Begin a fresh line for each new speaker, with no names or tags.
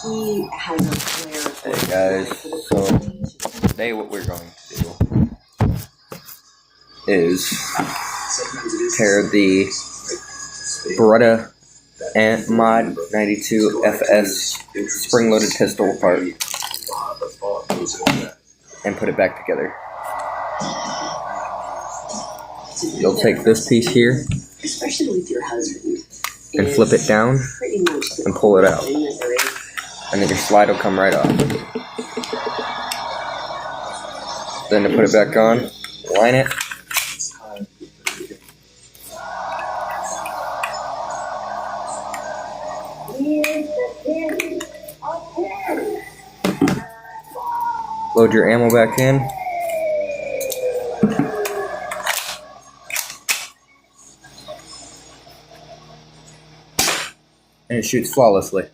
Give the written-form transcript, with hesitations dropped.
He has a flare.
Hey guys, so today what we're going to do is pair the Beretta m92fs spring-loaded pistol apart and put it back together. You'll take this piece here
Especially with your husband,
and flip it down and pull it out, and then your slide will come right off. Then to put it back on, line it, load your ammo back in, and it shoots flawlessly.